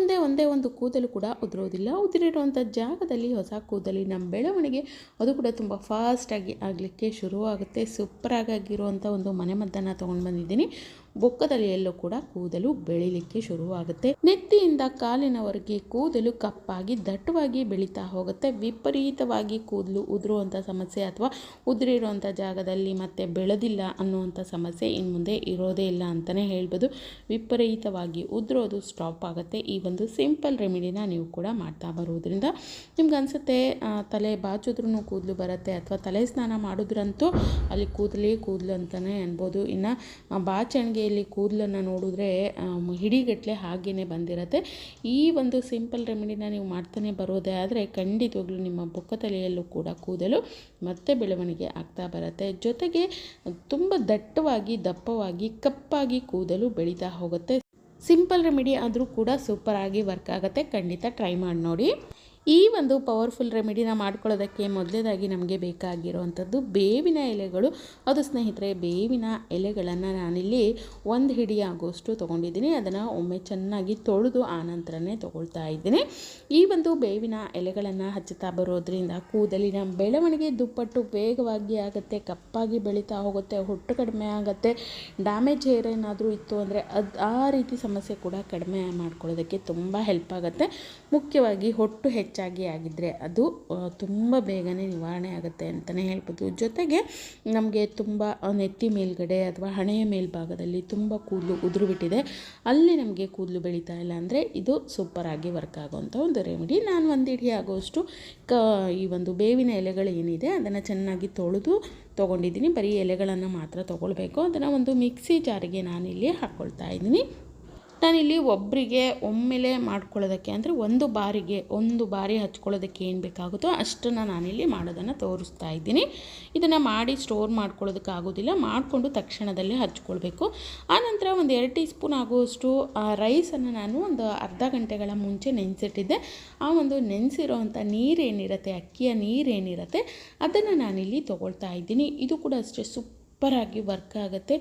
ಮುಂದೆ ಒಂದೇ ಒಂದು ಕೂದಲು ಕೂಡ ಉದುರೋದಿಲ್ಲ. ಉದುರಿರುವಂಥ ಜಾಗದಲ್ಲಿ ಹೊಸ ಕೂದಲಿನ ಬೆಳವಣಿಗೆ ಅದು ಕೂಡ ತುಂಬ ಫಾಸ್ಟಾಗಿ ಆಗಲಿಕ್ಕೆ ಶುರುವಾಗುತ್ತೆ. ಸೂಪರಾಗಿರುವಂಥ ಒಂದು ಮನೆಮದ್ದನ್ನು ತೊಗೊಂಡು ಬಂದಿದ್ದೀನಿ. ಬೊಕ್ಕದಲ್ಲಿಯಲ್ಲೂ ಕೂಡ ಕೂದಲು ಬೆಳಿಲಿಕ್ಕೆ ಶುರುವಾಗುತ್ತೆ. ನೆತ್ತಿಯಿಂದ ಕಾಲಿನವರೆಗೆ ಕೂದಲು ಕಪ್ಪಾಗಿ ದಟ್ಟವಾಗಿ ಬೆಳೀತಾ ಹೋಗುತ್ತೆ. ವಿಪರೀತವಾಗಿ ಕೂದಲು ಉದುರುವಂಥ ಸಮಸ್ಯೆ ಅಥವಾ ಉದುರಿರುವಂಥ ಜಾಗದಲ್ಲಿ ಮತ್ತೆ ಬೆಳೆದಿಲ್ಲ ಅನ್ನುವಂಥ ಸಮಸ್ಯೆ ಇನ್ನು ಮುಂದೆ ಇರೋದೇ ಇಲ್ಲ ಅಂತಲೇ ಹೇಳ್ಬೋದು. ವಿಪರೀತವಾಗಿ ಉದುರೋದು ಸ್ಟಾಪ್ ಆಗುತ್ತೆ. ಈ ಒಂದು ಸಿಂಪಲ್ ರೆಮಿಡಿನ ನೀವು ಕೂಡ ಮಾಡ್ತಾ ಬರೋದ್ರಿಂದ ನಿಮ್ಗೆ ಅನಿಸುತ್ತೆ ತಲೆ ಬಾಚಿದ್ರೂ ಕೂದಲು ಬರುತ್ತೆ, ಅಥವಾ ತಲೆ ಸ್ನಾನ ಮಾಡಿದ್ರಂತೂ ಅಲ್ಲಿ ಕೂದಲು ಅಂತಲೇ ಅನ್ಬೋದು. ಇನ್ನು ಬಾಚಣಿಗೆಯಲ್ಲಿ ಕೂದಲನ್ನು ನೋಡಿದ್ರೆ ಹಿಡಿಗಟ್ಟಲೆ ಹಾಗೇ ಬಂದಿರುತ್ತೆ. ಈ ಒಂದು ಸಿಂಪಲ್ ರೆಮಿಡಿನ ನೀವು ಮಾಡ್ತಾನೆ ಬರೋದೇ ಆದರೆ ಖಂಡಿತವಾಗ್ಲೂ ನಿಮ್ಮ ಬೊಕ್ಕತಲೆಯಲ್ಲೂ ಕೂಡ ಕೂದಲು ಮತ್ತೆ ಬೆಳವಣಿಗೆ ಆಗ್ತಾ ಬರುತ್ತೆ. ಜೊತೆಗೆ ತುಂಬ ದಟ್ಟವಾಗಿ ದಪ್ಪವಾಗಿ ಕಪ್ಪಾಗಿ ಕೂದಲು ಬೆಳೀತಾ ಹೋಗುತ್ತೆ. ಸಿಂಪಲ್ ರೆಮಿಡಿ ಆದರೂ ಕೂಡ ಸೂಪರಾಗಿ ವರ್ಕ್ ಆಗುತ್ತೆ. ಖಂಡಿತ ಟ್ರೈ ಮಾಡಿ ನೋಡಿ. ಈ ಒಂದು ಪವರ್ಫುಲ್ ರೆಮಿಡಿನ ಮಾಡ್ಕೊಳ್ಳೋದಕ್ಕೆ ಮೊದಲೇದಾಗಿ ನಮಗೆ ಬೇಕಾಗಿರುವಂಥದ್ದು ಬೇವಿನ ಎಲೆಗಳು. ಅದು ಸ್ನೇಹಿತರೆ, ಬೇವಿನ ಎಲೆಗಳನ್ನು ನಾನಿಲ್ಲಿ 1 ಹಿಡಿ ಆಗೋಷ್ಟು ತೊಗೊಂಡಿದ್ದೀನಿ. ಅದನ್ನು ಒಮ್ಮೆ ಚೆನ್ನಾಗಿ ತೊಳೆದು ಆನಂತರನೇ ತೊಗೊಳ್ತಾ ಇದ್ದೀನಿ. ಈ ಒಂದು ಬೇವಿನ ಎಲೆಗಳನ್ನು ಹಚ್ಚುತ್ತಾ ಬರೋದ್ರಿಂದ ಕೂದಲಿನ ಬೆಳವಣಿಗೆ ದುಪ್ಪಟ್ಟು ವೇಗವಾಗಿ ಆಗುತ್ತೆ, ಕಪ್ಪಾಗಿ ಬೆಳೀತಾ ಹೋಗುತ್ತೆ, ಹೊಟ್ಟು ಕಡಿಮೆ ಆಗುತ್ತೆ. ಡ್ಯಾಮೇಜ್ ಹೇರ್ ಏನಾದರೂ ಇತ್ತು ಅಂದರೆ ಆ ರೀತಿ ಸಮಸ್ಯೆ ಕೂಡ ಕಡಿಮೆ ಮಾಡ್ಕೊಳ್ಳೋದಕ್ಕೆ ತುಂಬ ಹೆಲ್ಪ್ ಆಗುತ್ತೆ. ಮುಖ್ಯವಾಗಿ ಹೊಟ್ಟು ಹೆಚ್ಚಾಗಿ ಆಗಿದ್ದರೆ ಅದು ತುಂಬ ಬೇಗನೆ ನಿವಾರಣೆ ಆಗುತ್ತೆ ಅಂತಲೇ ಹೇಳ್ಬೋದು. ಜೊತೆಗೆ ನಮಗೆ ತುಂಬ ನೆತ್ತಿ ಮೇಲ್ಗಡೆ ಅಥವಾ ಹಣೆಯ ಮೇಲ್ಭಾಗದಲ್ಲಿ ತುಂಬ ಕೂದಲು ಉದುರು ಬಿಟ್ಟಿದೆ, ಅಲ್ಲಿ ನಮಗೆ ಕೂದಲು ಬೆಳೀತಾ ಇಲ್ಲ ಅಂದರೆ ಇದು ಸೂಪರಾಗಿ ವರ್ಕ್ ಆಗುವಂಥ ಒಂದು ರೆಮಿಡಿ. ನಾನು 1 ಹಿಡಿ ಆಗೋಷ್ಟು ಈ ಒಂದು ಬೇವಿನ ಎಲೆಗಳು ಏನಿದೆ ಅದನ್ನು ಚೆನ್ನಾಗಿ ತೊಳೆದು ತೊಗೊಂಡಿದ್ದೀನಿ. ಬರೀ ಎಲೆಗಳನ್ನು ಮಾತ್ರ ತೊಗೊಳ್ಬೇಕು. ಅದನ್ನು ಒಂದು ಮಿಕ್ಸಿ ಜಾರಿಗೆ ನಾನಿಲ್ಲಿ ಹಾಕ್ಕೊಳ್ತಾ ಇದ್ದೀನಿ. ನಾನಿಲ್ಲಿ ಒಬ್ಬರಿಗೆ ಒಮ್ಮೆಲೆ ಮಾಡ್ಕೊಳ್ಳೋದಕ್ಕೆ ಅಂದರೆ ಒಂದು ಬಾರಿ ಹಚ್ಕೊಳ್ಳೋದಕ್ಕೆ ಏನು ಬೇಕಾಗುತ್ತೋ ಅಷ್ಟನ್ನು ನಾನಿಲ್ಲಿ ಮಾಡೋದನ್ನು ತೋರಿಸ್ತಾ ಇದ್ದೀನಿ. ಇದನ್ನು ಮಾಡಿ ಸ್ಟೋರ್ ಮಾಡ್ಕೊಳ್ಳೋದಕ್ಕೆ ಆಗೋದಿಲ್ಲ, ಮಾಡಿಕೊಂಡು ತಕ್ಷಣದಲ್ಲೇ ಹಚ್ಕೊಳ್ಬೇಕು. ಆನಂತರ ಒಂದು 2 ಟೀ ಸ್ಪೂನ್ ಆಗುವಷ್ಟು ರೈಸನ್ನು ನಾನು ಒಂದು ಅರ್ಧ ಗಂಟೆಗಳ ಮುಂಚೆ ನೆನೆಸಿಟ್ಟಿದ್ದೆ. ಆ ಒಂದು ನೆನೆಸಿರೋವಂಥ ನೀರೇನಿರುತ್ತೆ, ಅಕ್ಕಿಯ ನೀರೇನಿರುತ್ತೆ ಅದನ್ನು ನಾನಿಲ್ಲಿ ತೊಗೊಳ್ತಾ ಇದ್ದೀನಿ. ಇದು ಕೂಡ ಅಷ್ಟೇ ಸೂಪರಾಗಿ ವರ್ಕ್ ಆಗುತ್ತೆ.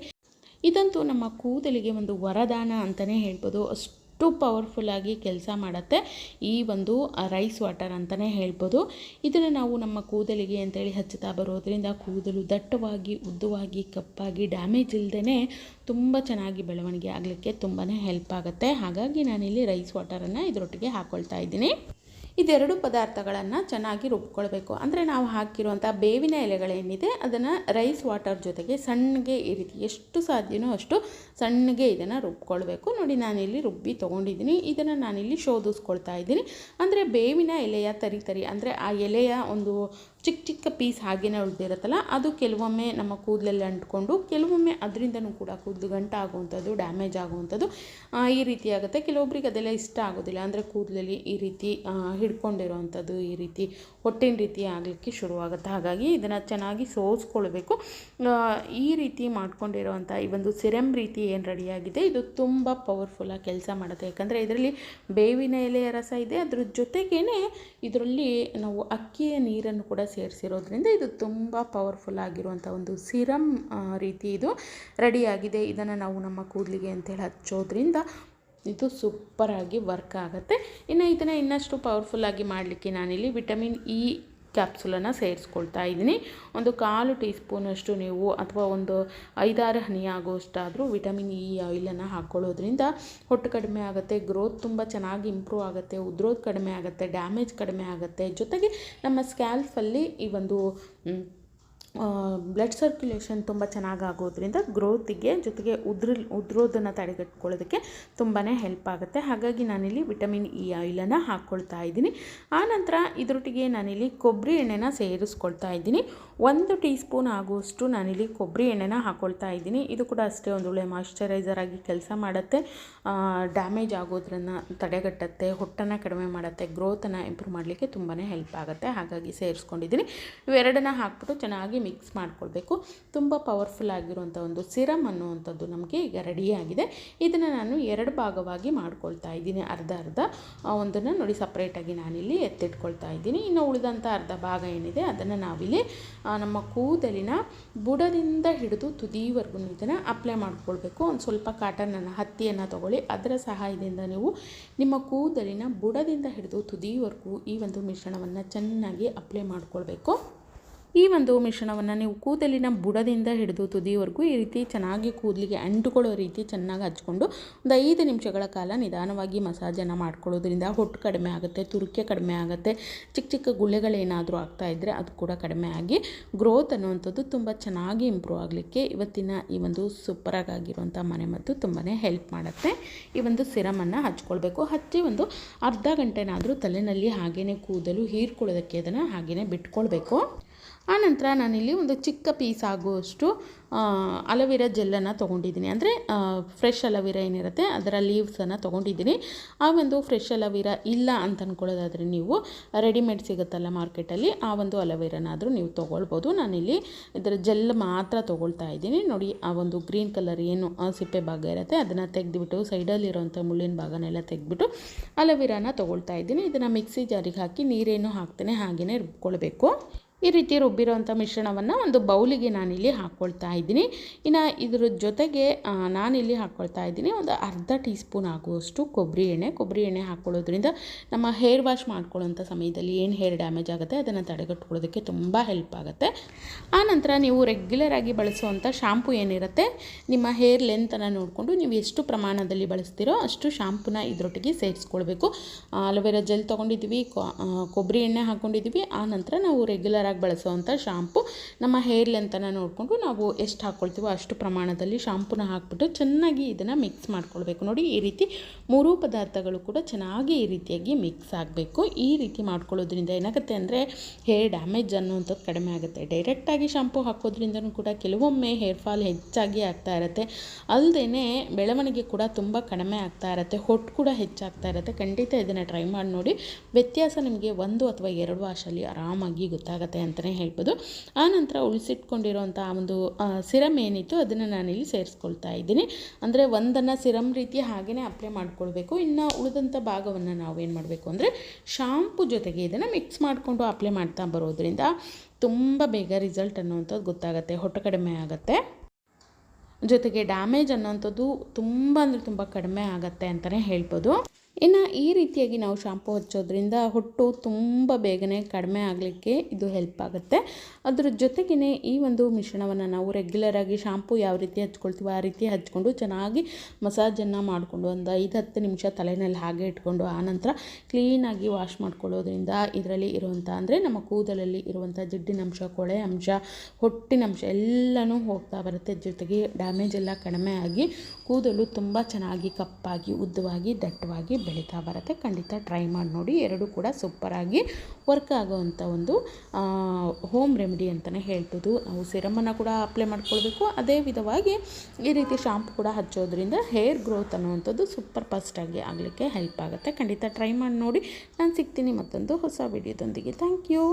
ಇದಂತೂ ನಮ್ಮ ಕೂದಲಿಗೆ ಒಂದು ವರದಾನ ಅಂತಲೇ ಹೇಳ್ಬೋದು. ಅಷ್ಟು ಪವರ್ಫುಲ್ಲಾಗಿ ಕೆಲಸ ಮಾಡುತ್ತೆ ಈ ಒಂದು ರೈಸ್ ವಾಟರ್ ಅಂತಲೇ ಹೇಳ್ಬೋದು. ಇದನ್ನು ನಾವು ನಮ್ಮ ಕೂದಲಿಗೆ ಅಂತೇಳಿ ಹಚ್ಚುತ್ತಾ ಬರೋದ್ರಿಂದ ಕೂದಲು ದಟ್ಟವಾಗಿ ಉದ್ದವಾಗಿ ಕಪ್ಪಾಗಿ ಡ್ಯಾಮೇಜ್ ಇಲ್ಲದೇ ತುಂಬ ಚೆನ್ನಾಗಿ ಬೆಳವಣಿಗೆ ಆಗಲಿಕ್ಕೆ ತುಂಬಾ ಹೆಲ್ಪ್ ಆಗುತ್ತೆ. ಹಾಗಾಗಿ ನಾನಿಲ್ಲಿ ರೈಸ್ ವಾಟರನ್ನು ಇದರೊಟ್ಟಿಗೆ ಹಾಕ್ಕೊಳ್ತಾ ಇದ್ದೀನಿ. ಇದೆರಡು ಪದಾರ್ಥಗಳನ್ನು ಚೆನ್ನಾಗಿ ರುಬ್ಕೊಳ್ಬೇಕು. ಅಂದರೆ ನಾವು ಹಾಕಿರುವಂಥ ಬೇವಿನ ಎಲೆಗಳೇನಿದೆ ಅದನ್ನು ರೈಸ್ ವಾಟರ್ ಜೊತೆಗೆ ಸಣ್ಣಗೆ ಈ ರೀತಿ ಎಷ್ಟು ಸಾಧ್ಯನೋ ಅಷ್ಟು ಸಣ್ಣಗೆ ಇದನ್ನು ರುಬ್ಕೊಳ್ಬೇಕು. ನೋಡಿ, ನಾನಿಲ್ಲಿ ರುಬ್ಬಿ ತೊಗೊಂಡಿದ್ದೀನಿ. ಇದನ್ನು ನಾನಿಲ್ಲಿ ಶೋಧಿಸ್ಕೊಳ್ತಾ ಇದ್ದೀನಿ. ಅಂದರೆ ಬೇವಿನ ಎಲೆಯ ತರಿ ಅಂದರೆ ಆ ಎಲೆಯ ಒಂದು ಚಿಕ್ಕ ಚಿಕ್ಕ ಪೀಸ್ ಹಾಗೇನೆ ಉಳಿದಿರುತ್ತಲ್ಲ, ಅದು ಕೆಲವೊಮ್ಮೆ ನಮ್ಮ ಕೂದಲಲ್ಲಿ ಅಂಟ್ಕೊಂಡು ಕೆಲವೊಮ್ಮೆ ಅದರಿಂದನೂ ಕೂಡ ಕೂದಲು ಗಂಟಾಗುವಂಥದ್ದು, ಡ್ಯಾಮೇಜ್ ಆಗುವಂಥದ್ದು ಈ ರೀತಿ ಆಗುತ್ತೆ. ಕೆಲವೊಬ್ಬರಿಗೆ ಅದೆಲ್ಲ ಇಷ್ಟ ಆಗೋದಿಲ್ಲ. ಅಂದರೆ ಕೂದಲಲ್ಲಿ ಈ ರೀತಿ ಹಿಡ್ಕೊಂಡಿರೋವಂಥದ್ದು ಈ ರೀತಿ ಹೊಟ್ಟಿನ ರೀತಿ ಆಗಲಿಕ್ಕೆ ಶುರುವಾಗುತ್ತೆ. ಹಾಗಾಗಿ ಇದನ್ನು ಚೆನ್ನಾಗಿ ಸೋಸ್ಕೊಳ್ಬೇಕು. ಈ ರೀತಿ ಮಾಡ್ಕೊಂಡಿರೋವಂಥ ಈ ಒಂದು ಸಿರಮ್ ರೀತಿ ಏನು ರೆಡಿಯಾಗಿದೆ ಇದು ತುಂಬ ಪವರ್ಫುಲ್ಲಾಗಿ ಕೆಲಸ ಮಾಡುತ್ತೆ. ಯಾಕಂದರೆ ಇದರಲ್ಲಿ ಬೇವಿನ ಎಲೆಯ ರಸ ಇದೆ, ಅದ್ರ ಜೊತೆಗೇ ಇದರಲ್ಲಿ ನಾವು ಅಕ್ಕಿಯ ನೀರನ್ನು ಕೂಡ ಸೇರಿಸಿರೋದ್ರಿಂದ ಇದು ತುಂಬ ಪವರ್ಫುಲ್ ಆಗಿರುವಂಥ ಒಂದು ಸಿರಮ್ ರೀತಿ ಇದು ರೆಡಿಯಾಗಿದೆ. ಇದನ್ನು ನಾವು ನಮ್ಮ ಕೂದಲಿಗೆ ಅಂತೇಳಿ ಹಚ್ಚೋದ್ರಿಂದ ಇದು ಸೂಪರಾಗಿ ವರ್ಕ್ ಆಗುತ್ತೆ. ಇನ್ನು ಇದನ್ನು ಇನ್ನಷ್ಟು ಪವರ್ಫುಲ್ಲಾಗಿ ಮಾಡಲಿಕ್ಕೆ ನಾನಿಲ್ಲಿ ವಿಟಮಿನ್ ಇ ಕ್ಯಾಪ್ಸುಲನ್ನು ಸೇರಿಸ್ಕೊಳ್ತಾ ಇದ್ದೀನಿ. ಒಂದು 1/4 ಟೀ ಸ್ಪೂನಷ್ಟು ನೀವು ಅಥವಾ ಒಂದು 5-6 ಹನಿ ಆಗೋಷ್ಟಾದರೂ ವಿಟಮಿನ್ ಇ ಆಯಿಲನ್ನು ಹಾಕ್ಕೊಳ್ಳೋದ್ರಿಂದ ಹೊಟ್ಟು ಕಡಿಮೆ ಆಗುತ್ತೆ, ಗ್ರೋತ್ ತುಂಬ ಚೆನ್ನಾಗಿ ಇಂಪ್ರೂವ್ ಆಗುತ್ತೆ, ಉದುರೋದು ಕಡಿಮೆ ಆಗುತ್ತೆ, ಡ್ಯಾಮೇಜ್ ಕಡಿಮೆ ಆಗುತ್ತೆ. ಜೊತೆಗೆ ನಮ್ಮ ಸ್ಕ್ಯಾಲ್ಫಲ್ಲಿ ಈ ಒಂದು ಬ್ಲಡ್ ಸರ್ಕ್ಯುಲೇಷನ್ ತುಂಬ ಚೆನ್ನಾಗಾಗೋದ್ರಿಂದ ಗ್ರೋತಿಗೆ ಜೊತೆಗೆ ಉದುರೋದನ್ನು ತಡೆಗಟ್ಕೊಳ್ಳೋದಕ್ಕೆ ತುಂಬಾ ಹೆಲ್ಪ್ ಆಗುತ್ತೆ. ಹಾಗಾಗಿ ನಾನಿಲ್ಲಿ ವಿಟಮಿನ್ ಇ ಆಯಿಲನ್ನು ಹಾಕ್ಕೊಳ್ತಾ ಇದ್ದೀನಿ. ಆನಂತರ ಇದರೊಟ್ಟಿಗೆ ನಾನಿಲ್ಲಿ ಕೊಬ್ಬರಿ ಎಣ್ಣೆನ ಸೇರಿಸ್ಕೊಳ್ತಾ ಇದ್ದೀನಿ. 1 ಟೀ ಸ್ಪೂನ್ ಆಗುವಷ್ಟು ನಾನಿಲ್ಲಿ ಕೊಬ್ಬರಿ ಎಣ್ಣೆನ ಹಾಕ್ಕೊಳ್ತಾ ಇದ್ದೀನಿ. ಇದು ಕೂಡ ಅಷ್ಟೇ ಒಂದು ಒಳ್ಳೆ ಮಾಯಿಶ್ಚರೈಸರ್ ಆಗಿ ಕೆಲಸ ಮಾಡುತ್ತೆ, ಡ್ಯಾಮೇಜ್ ಆಗೋದ್ರನ್ನು ತಡೆಗಟ್ಟುತ್ತೆ, ಹೊಟ್ಟನ್ನು ಕಡಿಮೆ ಮಾಡುತ್ತೆ, ಗ್ರೋತನ್ನು ಇಂಪ್ರೂವ್ ಮಾಡಲಿಕ್ಕೆ ತುಂಬಾ ಹೆಲ್ಪ್ ಆಗುತ್ತೆ. ಹಾಗಾಗಿ ಸೇರಿಸ್ಕೊಂಡಿದ್ದೀನಿ. ಇವೆರಡನ್ನ ಹಾಕ್ಬಿಟ್ಟು ಚೆನ್ನಾಗಿ ಮಿಕ್ಸ್ ಮಾಡ್ಕೊಳ್ಬೇಕು. ತುಂಬ ಪವರ್ಫುಲ್ ಆಗಿರುವಂಥ ಒಂದು ಸಿರಮ್ ಅನ್ನುವಂಥದ್ದು ನಮಗೆ ಈಗ ರೆಡಿಯಾಗಿದೆ. ಇದನ್ನು ನಾನು 2 ಭಾಗವಾಗಿ ಮಾಡ್ಕೊಳ್ತಾ ಇದ್ದೀನಿ. ಅರ್ಧ ಒಂದನ್ನು ನೋಡಿ ಸಪ್ರೇಟಾಗಿ ನಾನಿಲ್ಲಿ ಎತ್ತಿಟ್ಕೊಳ್ತಾ ಇದ್ದೀನಿ. ಇನ್ನು ಉಳಿದಂಥ ಅರ್ಧ ಭಾಗ ಏನಿದೆ ಅದನ್ನು ನಾವಿಲ್ಲಿ ನಮ್ಮ ಕೂದಲಿನ ಬುಡದಿಂದ ಹಿಡಿದು ತುದಿವರೆಗೂ ಇದನ್ನು ಅಪ್ಲೈ ಮಾಡ್ಕೊಳ್ಬೇಕು. ಒಂದು ಸ್ವಲ್ಪ ಕಾಟನನ್ನು ಹತ್ತಿಯನ್ನು ತಗೊಳ್ಳಿ. ಅದರ ಸಹಾಯದಿಂದ ನೀವು ನಿಮ್ಮ ಕೂದಲಿನ ಬುಡದಿಂದ ಹಿಡಿದು ತುದಿವರೆಗೂ ಈ ಒಂದು ಮಿಶ್ರಣವನ್ನು ಚೆನ್ನಾಗಿ ಅಪ್ಲೈ ಮಾಡ್ಕೊಳ್ಬೇಕು. ಈ ಒಂದು ಮಿಶ್ರಣವನ್ನು ನೀವು ಕೂದಲಿನ ಬುಡದಿಂದ ಹಿಡಿದು ತುದಿವರೆಗೂ ಈ ರೀತಿ ಚೆನ್ನಾಗಿ ಕೂದಲಿಗೆ ಅಂಟುಕೊಳ್ಳೋ ರೀತಿ ಚೆನ್ನಾಗಿ ಹಚ್ಕೊಂಡು ಒಂದು 5 ನಿಮಿಷಗಳ ಕಾಲ ನಿಧಾನವಾಗಿ ಮಸಾಜನ್ನು ಮಾಡ್ಕೊಳ್ಳೋದ್ರಿಂದ ಹೊಟ್ಟು ಕಡಿಮೆ ಆಗುತ್ತೆ, ತುರಿಕೆ ಕಡಿಮೆ ಆಗುತ್ತೆ, ಚಿಕ್ಕ ಚಿಕ್ಕ ಗುಳ್ಳೆಗಳೇನಾದರೂ ಆಗ್ತಾಯಿದ್ರೆ ಅದು ಕೂಡ ಕಡಿಮೆ ಆಗಿ ಗ್ರೋತ್ ಅನ್ನುವಂಥದ್ದು ತುಂಬ ಚೆನ್ನಾಗಿ ಇಂಪ್ರೂವ್ ಆಗಲಿಕ್ಕೆ ಇವತ್ತಿನ ಈ ಒಂದು ಸೂಪರಾಗಿರುವಂಥ ಮನೆಮದ್ದು ತುಂಬಾ ಹೆಲ್ಪ್ ಮಾಡುತ್ತೆ. ಈ ಒಂದು ಸಿರಮನ್ನು ಹಚ್ಕೊಳ್ಬೇಕು. ಹಚ್ಚಿ ಒಂದು ಅರ್ಧ ಗಂಟೆನಾದರೂ ತಲೆಯಲ್ಲಿ ಹಾಗೇ ಕೂದಲು ಹೀರ್ಕೊಳ್ಳೋದಕ್ಕೆ ಅದನ್ನು ಹಾಗೇ ಬಿಟ್ಕೊಳ್ಬೇಕು. ಆನಂತರ ನಾನಿಲ್ಲಿ ಒಂದು ಚಿಕ್ಕ ಪೀಸ್ ಆಗುವಷ್ಟು ಅಲೋವೆರಾ ಜೆಲ್ಲನ್ನು ತೊಗೊಂಡಿದ್ದೀನಿ. ಅಂದರೆ ಫ್ರೆಶ್ ಅಲೋವೆರಾ ಏನಿರುತ್ತೆ ಅದರ ಲೀವ್ಸನ್ನು ತೊಗೊಂಡಿದ್ದೀನಿ. ಆ ಒಂದು ಫ್ರೆಶ್ ಅಲೋವೆರಾ ಇಲ್ಲ ಅಂತ ಅಂದ್ಕೊಳ್ಳೋದಾದರೆ ನೀವು ರೆಡಿಮೇಡ್ ಸಿಗುತ್ತಲ್ಲ ಮಾರ್ಕೆಟಲ್ಲಿ, ಆ ಒಂದು ಅಲೋವೆರಾನಾದರೂ ನೀವು ತೊಗೊಳ್ಬೋದು. ನಾನಿಲ್ಲಿ ಇದರ ಜೆಲ್ ಮಾತ್ರ ತೊಗೊಳ್ತಾ ಇದ್ದೀನಿ. ನೋಡಿ, ಆ ಒಂದು ಗ್ರೀನ್ ಕಲರ್ ಏನು ಸಿಪ್ಪೆ ಭಾಗ ಇರುತ್ತೆ ಅದನ್ನು ತೆಗೆದುಬಿಟ್ಟು ಸೈಡಲ್ಲಿರೋಂಥ ಮುಳ್ಳಿನ ಭಾಗನೆಲ್ಲ ತೆಗೆದುಬಿಟ್ಟು ಅಲೋವೆರಾನ ತೊಗೊಳ್ತಾ ಇದ್ದೀನಿ. ಇದನ್ನು ಮಿಕ್ಸಿ ಜಾರಿಗೆ ಹಾಕಿ ನೀರೇನು ಹಾಕ್ತೇನೆ ಹಾಗೆಯೇ ರುಬ್ಕೊಳ್ಬೇಕು. ಈ ರೀತಿ ರುಬ್ಬಿರೋಂಥ ಮಿಶ್ರಣವನ್ನು ಒಂದು ಬೌಲಿಗೆ ನಾನಿಲ್ಲಿ ಹಾಕ್ಕೊಳ್ತಾ ಇದ್ದೀನಿ. ಇನ್ನು ಇದ್ರ ಜೊತೆಗೆ ನಾನಿಲ್ಲಿ ಹಾಕ್ಕೊಳ್ತಾ ಇದ್ದೀನಿ ಒಂದು ಅರ್ಧ ಟೀ ಸ್ಪೂನ್ ಆಗುವಷ್ಟು ಕೊಬ್ಬರಿ ಎಣ್ಣೆ ಹಾಕ್ಕೊಳ್ಳೋದ್ರಿಂದ ನಮ್ಮ ಹೇರ್ ವಾಶ್ ಮಾಡ್ಕೊಳ್ಳೋಂಥ ಸಮಯದಲ್ಲಿ ಏನು ಹೇರ್ ಡ್ಯಾಮೇಜ್ ಆಗುತ್ತೆ ಅದನ್ನು ತಡೆಗಟ್ಕೊಳ್ಳೋದಕ್ಕೆ ತುಂಬ ಹೆಲ್ಪ್ ಆಗುತ್ತೆ. ಆನಂತರ ನೀವು ರೆಗ್ಯುಲರಾಗಿ ಬಳಸುವಂಥ ಶಾಂಪು ಏನಿರುತ್ತೆ, ನಿಮ್ಮ ಹೇರ್ ಲೆಂತನ್ನು ನೋಡಿಕೊಂಡು ನೀವು ಎಷ್ಟು ಪ್ರಮಾಣದಲ್ಲಿ ಬಳಸ್ತೀರೋ ಅಷ್ಟು ಶಾಂಪೂನ ಇದರೊಟ್ಟಿಗೆ ಸೇರಿಸ್ಕೊಳ್ಬೇಕು. ಅಲೋವೆರಾ ಜೆಲ್ ತೊಗೊಂಡಿದ್ದೀವಿ, ಕೊಬ್ಬರಿ ಎಣ್ಣೆ ಹಾಕ್ಕೊಂಡಿದ್ದೀವಿ. ಆನಂತರ ನಾವು ರೆಗ್ಯುಲರ್ ಬಳಸುವಂಥ ಶಾಂಪು ನಮ್ಮ ಹೇರ್ ಲೆಂತನ್ನು ನೋಡಿಕೊಂಡು ನಾವು ಎಷ್ಟು ಹಾಕ್ಕೊಳ್ತೀವೋ ಅಷ್ಟು ಪ್ರಮಾಣದಲ್ಲಿ ಶಾಂಪೂನ ಹಾಕ್ಬಿಟ್ಟು ಚೆನ್ನಾಗಿ ಇದನ್ನು ಮಿಕ್ಸ್ ಮಾಡ್ಕೊಳ್ಬೇಕು. ನೋಡಿ, ಈ ರೀತಿ 3 ಪದಾರ್ಥಗಳು ಕೂಡ ಚೆನ್ನಾಗಿ ಈ ರೀತಿಯಾಗಿ ಮಿಕ್ಸ್ ಆಗಬೇಕು. ಈ ರೀತಿ ಮಾಡ್ಕೊಳ್ಳೋದ್ರಿಂದ ಏನಾಗುತ್ತೆ ಅಂದರೆ ಹೇರ್ ಡ್ಯಾಮೇಜ್ ಅನ್ನುವಂಥದ್ದು ಕಡಿಮೆ ಆಗುತ್ತೆ. ಡೈರೆಕ್ಟಾಗಿ ಶಾಂಪು ಹಾಕೋದ್ರಿಂದನೂ ಕೂಡ ಕೆಲವೊಮ್ಮೆ ಹೇರ್ ಫಾಲ್ ಹೆಚ್ಚಾಗಿ ಆಗ್ತಾ ಇರುತ್ತೆ. ಅಲ್ಲದೇ ಬೆಳವಣಿಗೆ ಕೂಡ ತುಂಬ ಕಡಿಮೆ ಆಗ್ತಾ ಇರುತ್ತೆ, ಹೊಟ್ಟು ಕೂಡ ಹೆಚ್ಚಾಗ್ತಾ ಇರುತ್ತೆ. ಖಂಡಿತ ಇದನ್ನು ಟ್ರೈ ಮಾಡಿ ನೋಡಿ. ವ್ಯತ್ಯಾಸ ನಿಮಗೆ 1 ಅಥವಾ 2 ವಾಶಲ್ಲಿ ಆರಾಮಾಗಿ ಗೊತ್ತಾಗುತ್ತೆ ಅಂತಲೇ ಹೇಳ್ಬೋದು. ಆನಂತರ ಉಳಿಸಿಟ್ಕೊಂಡಿರೋಂಥ ಒಂದು ಸಿರಮ್ ಏನಿತ್ತು ಅದನ್ನು ನಾನಿಲ್ಲಿ ಸೇರಿಸ್ಕೊಳ್ತಾ ಇದ್ದೀನಿ. ಅಂದರೆ ಒಂದನ್ನು ಸಿರಮ್ ರೀತಿ ಹಾಗೆಯೇ ಅಪ್ಲೈ ಮಾಡ್ಕೊಳ್ಬೇಕು. ಇನ್ನು ಉಳಿದಂಥ ಭಾಗವನ್ನು ನಾವೇನು ಮಾಡಬೇಕು ಅಂದರೆ ಶಾಂಪು ಜೊತೆಗೆ ಇದನ್ನು ಮಿಕ್ಸ್ ಮಾಡಿಕೊಂಡು ಅಪ್ಲೈ ಮಾಡ್ತಾ ಬರೋದ್ರಿಂದ ತುಂಬ ಬೇಗ ರಿಸಲ್ಟ್ ಅನ್ನುವಂಥದ್ದು ಗೊತ್ತಾಗುತ್ತೆ, ಹೊಟ್ಟು ಕಡಿಮೆ ಆಗುತ್ತೆ, ಜೊತೆಗೆ ಡ್ಯಾಮೇಜ್ ಅನ್ನೋಂಥದ್ದು ತುಂಬ ಕಡಿಮೆ ಆಗುತ್ತೆ ಅಂತಲೇ ಹೇಳ್ಬೋದು. ಇನ್ನು ಈ ರೀತಿಯಾಗಿ ನಾವು ಶಾಂಪು ಹಚ್ಚೋದ್ರಿಂದ ಹೊಟ್ಟು ತುಂಬ ಬೇಗನೆ ಕಡಿಮೆ ಆಗಲಿಕ್ಕೆ ಇದು ಹೆಲ್ಪ್ ಆಗುತ್ತೆ. ಅದ್ರ ಜೊತೆಗೇ ಈ ಒಂದು ಮಿಶ್ರಣವನ್ನು ನಾವು ರೆಗ್ಯುಲರಾಗಿ ಶಾಂಪು ಯಾವ ರೀತಿ ಹಚ್ಕೊಳ್ತೀವೋ ಆ ರೀತಿ ಹಚ್ಕೊಂಡು ಚೆನ್ನಾಗಿ ಮಸಾಜನ್ನು ಮಾಡಿಕೊಂಡು ಒಂದು 5-10 ನಿಮಿಷ ತಲೆಯಲ್ಲಿ ಹಾಗೆ ಇಟ್ಕೊಂಡು ಆನಂತರ ಕ್ಲೀನಾಗಿ ವಾಶ್ ಮಾಡ್ಕೊಳ್ಳೋದ್ರಿಂದ ಇದರಲ್ಲಿ ಇರುವಂಥ ಅಂದರೆ ನಮ್ಮ ಕೂದಲಲ್ಲಿ ಇರುವಂಥ ಜಿಡ್ಡಿನಂಶ, ಕೊಳೆ ಅಂಶ, ಹೊಟ್ಟಿನಂಶ ಎಲ್ಲನೂ ಹೋಗ್ತಾ ಬರುತ್ತೆ. ಜೊತೆಗೆ ಡ್ಯಾಮೇಜ್ ಎಲ್ಲ ಕಡಿಮೆ ಆಗಿ ಕೂದಲು ತುಂಬ ಚೆನ್ನಾಗಿ ಕಪ್ಪಾಗಿ ಉದ್ದವಾಗಿ ದಟ್ಟವಾಗಿ ಬೆಳೀತಾ ಬರುತ್ತೆ. ಖಂಡಿತ ಟ್ರೈ ಮಾಡಿ ನೋಡಿ. 2 ಕೂಡ ಸೂಪರಾಗಿ ವರ್ಕ್ ಆಗೋವಂಥ ಒಂದು ಹೋಮ್ ರೆಮಿಡಿ ಅಂತಲೇ ಹೇಳ್ಬೋದು. ನಾವು ಸಿರಮನ್ನು ಕೂಡ ಅಪ್ಲೈ ಮಾಡ್ಕೊಳ್ಬೇಕು. ಅದೇ ವಿಧವಾಗಿ ಈ ರೀತಿ ಶಾಂಪು ಕೂಡ ಹಚ್ಚೋದ್ರಿಂದ ಹೇರ್ ಗ್ರೋತ್ ಅನ್ನುವಂಥದ್ದು ಸೂಪರ್ ಫಾಸ್ಟಾಗಿ ಆಗಲಿಕ್ಕೆ ಹೆಲ್ಪ್ ಆಗುತ್ತೆ. ಖಂಡಿತ ಟ್ರೈ ಮಾಡಿ ನೋಡಿ. ನಾನು ಸಿಗ್ತೀನಿ ಮತ್ತೊಂದು ಹೊಸ ವಿಡಿಯೋದೊಂದಿಗೆ. Thank you.